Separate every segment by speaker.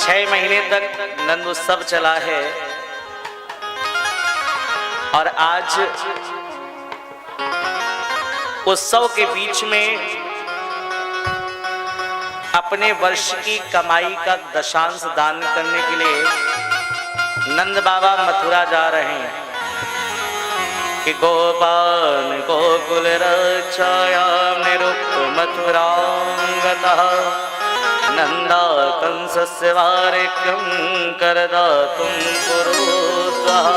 Speaker 1: 6 महीने तक नंद उत्सव चला है और आज उत्सव के बीच में अपने वर्ष की कमाई का दशांश दान करने के लिए नंद बाबा मथुरा जा रहे हैं कि गोपाल गोकुल रक्षाया निरुक्त मथुरांगतः नंदा कंसस्य वारिक्यं करदातुं कुरुस्वः।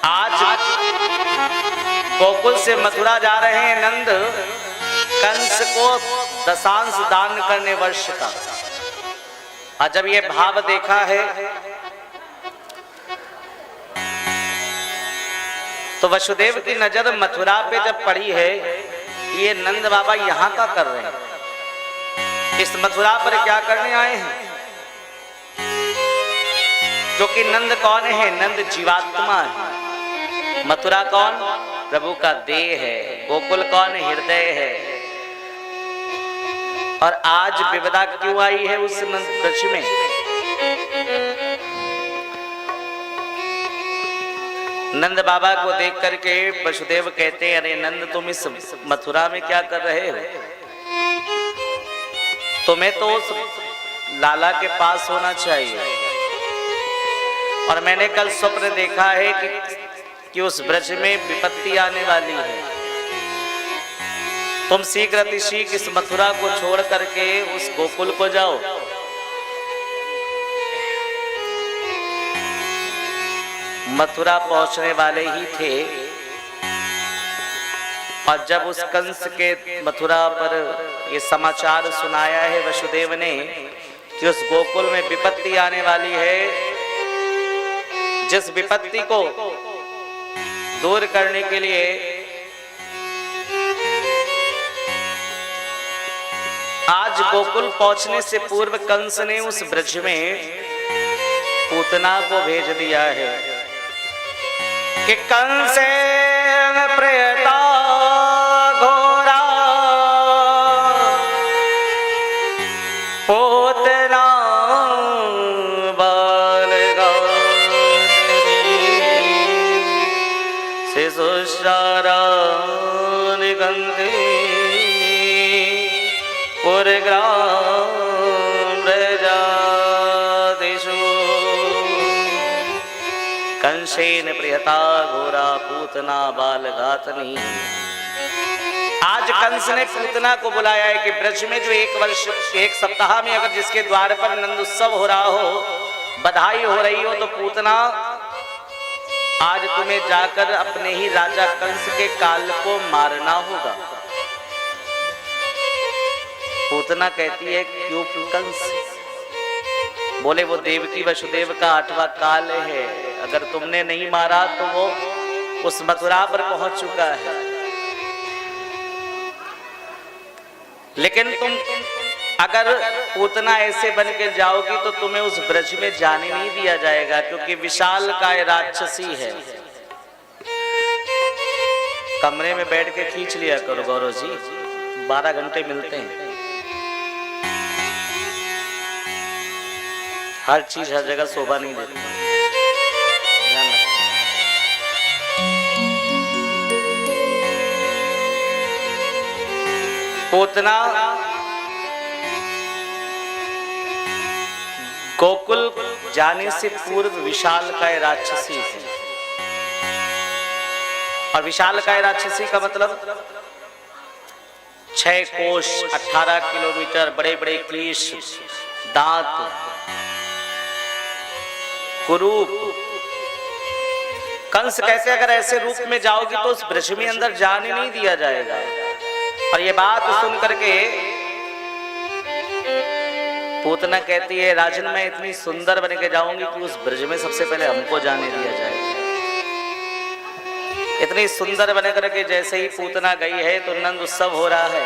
Speaker 1: आज गोकुल से मथुरा जा रहे हैं नंद कंस को दशांश दान करने वर्ष का। और जब ये भाव देखा है तो वसुदेव की नजर मथुरा पे जब पड़ी है, ये नंद बाबा यहाँ का कर रहे हैं, इस मथुरा पर क्या करने आए हैं? क्योंकि नंद कौन है? नंद जीवात्मा है। मथुरा कौन? प्रभु का देह है। गोकुल कौन? हृदय है। और आज विपदा क्यों आई है उस ब्रज में? नंद बाबा को देख करके वसुदेव कहते हैं, अरे नंद तुम इस मथुरा में क्या कर रहे हो? तुम्हें तो उस लाला के पास होना चाहिए। और मैंने कल स्वप्न देखा है कि उस ब्रज में विपत्ति आने वाली है। तुम शीघ्र अतिशीघ्र इस मथुरा को छोड़ करके उस गोकुल को जाओ। मथुरा पहुंचने वाले ही थे और जब उस कंस के मथुरा पर ये समाचार सुनाया है वसुदेव ने कि उस गोकुल में विपत्ति आने वाली है, जिस विपत्ति को दूर करने के लिए आज गोकुल पहुंचने से पूर्व कंस ने उस ब्रज में पूतना को भेज दिया है कि कंसेन प्रियता घोरा पूतना शिशुशारा निगंधे पुरग्राम प्रजादिषु कंसेन प्रियता घोरा पूतना बालघातनी। आज कंस ने पूतना को बुलाया है कि ब्रज में जो एक सप्ताह में अगर जिसके द्वार पर नंद उत्सव हो रहा हो, बधाई हो रही हो, तो पूतना आज तुम्हें जाकर अपने ही राजा कंस के काल को मारना होगा। पूतना कहती है क्यों कंस? बोले वो देवकी वसुदेव का 8वां काल है, अगर तुमने नहीं मारा तो वो उस मथुरा पर पहुंच चुका है। लेकिन तुम अगर पूतना ऐसे बन के जाओगी तो तुम्हें उस ब्रज में जाने नहीं दिया जाएगा, क्योंकि विशाल काय राक्षसी है। कमरे में बैठ के खींच लिया करो गौरव जी, 12 घंटे मिलते हैं। हर चीज हर जगह शोभा नहीं देती। पूतना गोकुल जाने से पूर्व विशालकाय राक्षसी है। और विशालकाय राक्षसी का मतलब 6 कोश, 18 किलोमीटर, बड़े बड़े केश, दांत, कुरूप। कंस कैसे अगर ऐसे रूप में जाओगी तो उस ब्रज में अंदर जाने नहीं दिया जाएगा। और ये बात सुन करके पूतना कहती है, राजन मैं इतनी सुंदर बन के जाऊंगी कि उस ब्रज में सबसे पहले हमको जाने दिया जाएगा। इतनी सुंदर बन करके जैसे ही पूतना गई है तो नंद उत्सव हो रहा है।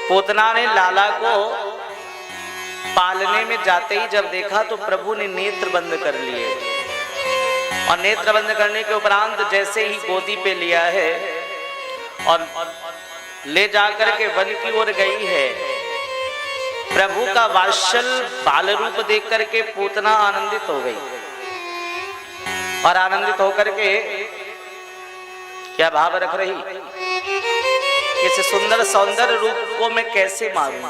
Speaker 1: पूतना ने लाला को पालने में जाते ही जब देखा तो प्रभु ने नेत्र बंद कर लिए, और नेत्र बंद करने के उपरांत जैसे ही गोदी पे लिया है और ले जाकर के वन की ओर गई है, प्रभु का वात्सल्य बाल रूप देख करके पूतना आनंदित हो गई और आनंदित होकर के क्या भाव रख रही, इस सुंदर सौंदर्य रूप को मैं कैसे मारूं।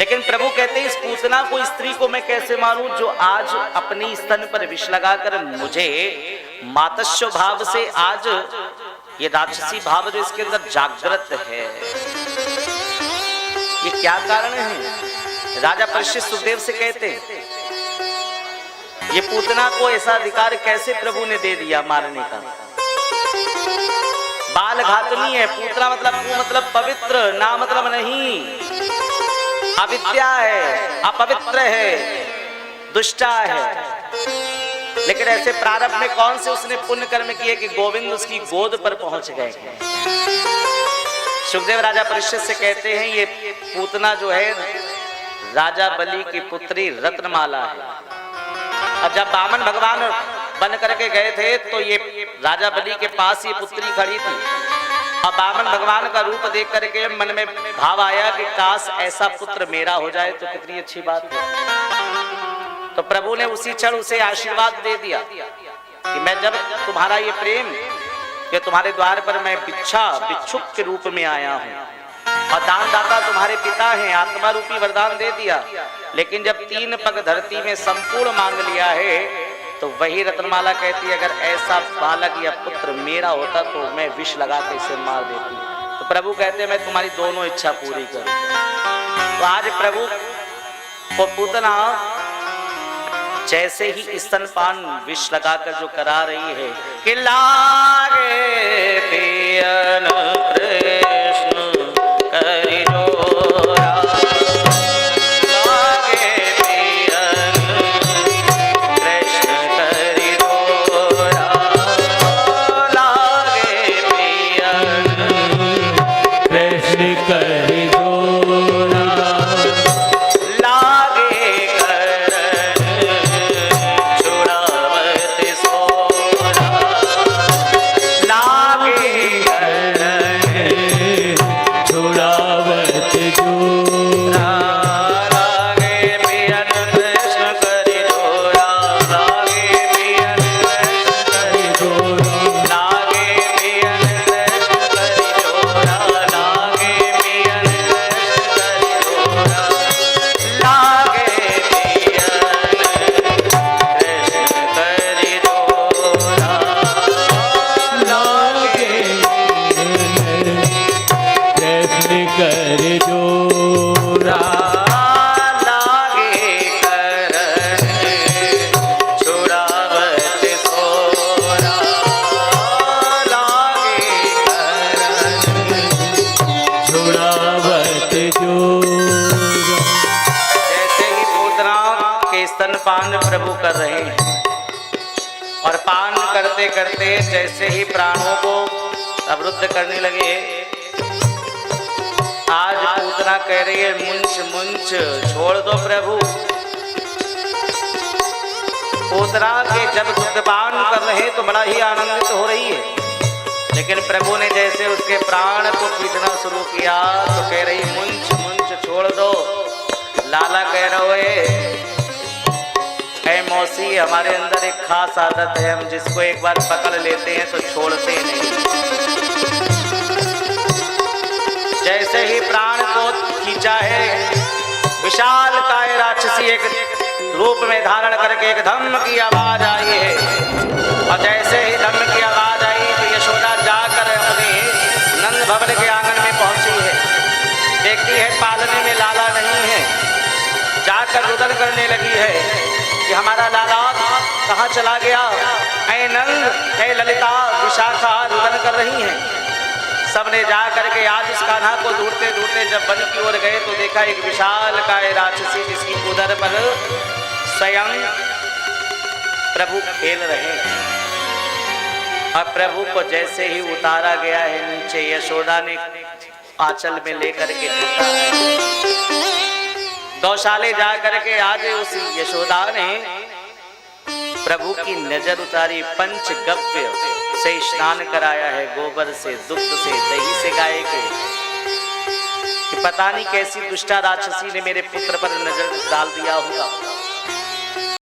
Speaker 1: लेकिन प्रभु कहते हैं इस पूतना को, स्त्री को मैं कैसे मारूं जो आज अपनी स्तन पर विष लगाकर मुझे मातस्व भाव से, आज ये राक्षसी भाव जो इसके अंदर जागृत है, ये क्या कारण है। राजा परीक्षित सुखदेव से कहते हैं ये पूतना को ऐसा अधिकार कैसे प्रभु ने दे दिया मारने का। बाल घातनी है, पूतना मतलब पवित्र, ना मतलब नहीं, अविद्या है, अपवित्र है, दुष्टा है। लेकिन ऐसे प्रारंभ में कौन से उसने पुण्य कर्म किए कि गोविंद उसकी गोद पर पहुंच गए। सुखदेव राजा परीक्षित से कहते हैं ये पूतना जो है राजा बलि की पुत्री रत्नमाला है। और जब वामन भगवान बन करके गए थे तो ये राजा बलि के पास ये पुत्री खड़ी थी और वामन भगवान का रूप देख करके मन में भाव आया कि काश ऐसा पुत्र मेरा हो जाए तो कितनी अच्छी बात है। तो प्रभु ने उसी क्षण उसे आशीर्वाद दे दिया कि मैं जब तुम्हारा ये प्रेम कि तुम्हारे द्वार पर मैं भिक्षुक के रूप में आया हूँ और दानदाता तुम्हारे पिता हैं, आत्मा रूपी वरदान दे दिया। लेकिन जब 3 पग धरती में संपूर्ण मांग लिया है तो वही रत्नमाला कहती है अगर ऐसा बालक या पुत्र मेरा होता तो मैं विष लगा के इसे मार देती। तो प्रभु कहते हैं मैं तुम्हारी दोनों इच्छा पूरी करूं। तो आज प्रभु को पूतना जैसे ही स्तनपान विष लगाकर जो करा रही है कि लागे पियन कृष्ण करि जोरा, लागे पियन कृष्ण करि जोरा, लागे पियन
Speaker 2: कृष्ण करि जोरा,
Speaker 1: स्तनपान प्रभु कर रहे हैं और पान करते करते जैसे ही प्राणों को अवरुद्ध करने लगे, आज पूतना कह रही है मुंच मुंच छोड़ दो प्रभु। पूतना के जब दुग्धपान कर रहे तो बड़ा ही आनंदित हो रही है, लेकिन प्रभु ने जैसे उसके प्राण को खींचना शुरू किया तो कह रही मुंच मुंच छोड़ दो। लाला कह रहे है मौसी हमारे अंदर एक खास आदत है, हम जिसको एक बार पकड़ लेते हैं तो छोड़ते नहीं। जैसे ही प्राण को खींचा है विशाल काय राक्षसी एक रूप में धारण करके एक धम्म की आवाज आई है और जैसे ही धम्म की आवाज आई तो यशोदा जाकर अपने नंद भवन के आंगन में पहुंची है। देखती है पालने में लाला नहीं है, जाकर रुदन करने लगी है कि हमारा लाला कहाँ चला गया। ऐ नंद, ऐ ललिता, विशाखा रुदन कर रही हैं। सबने जा करके आज उस कान्हा को ढूंढते ढूंढते जब वन की ओर गए तो देखा एक विशाल काय राक्षसी जिसकी उदर पर स्वयं प्रभु खेल रहे हैं। अब प्रभु को जैसे ही उतारा गया है नीचे, यशोदा ने आंचल में लेकर के ढूंढा है। गौशाले जा करके आज उस यशोदा ने प्रभु की नजर उतारी, पंचगव्य से स्नान कराया है, गोबर से, दुग्ध से, दही से गाय के। पता नहीं कैसी दुष्टा राक्षसी ने मेरे पुत्र पर नजर डाल दिया होगा।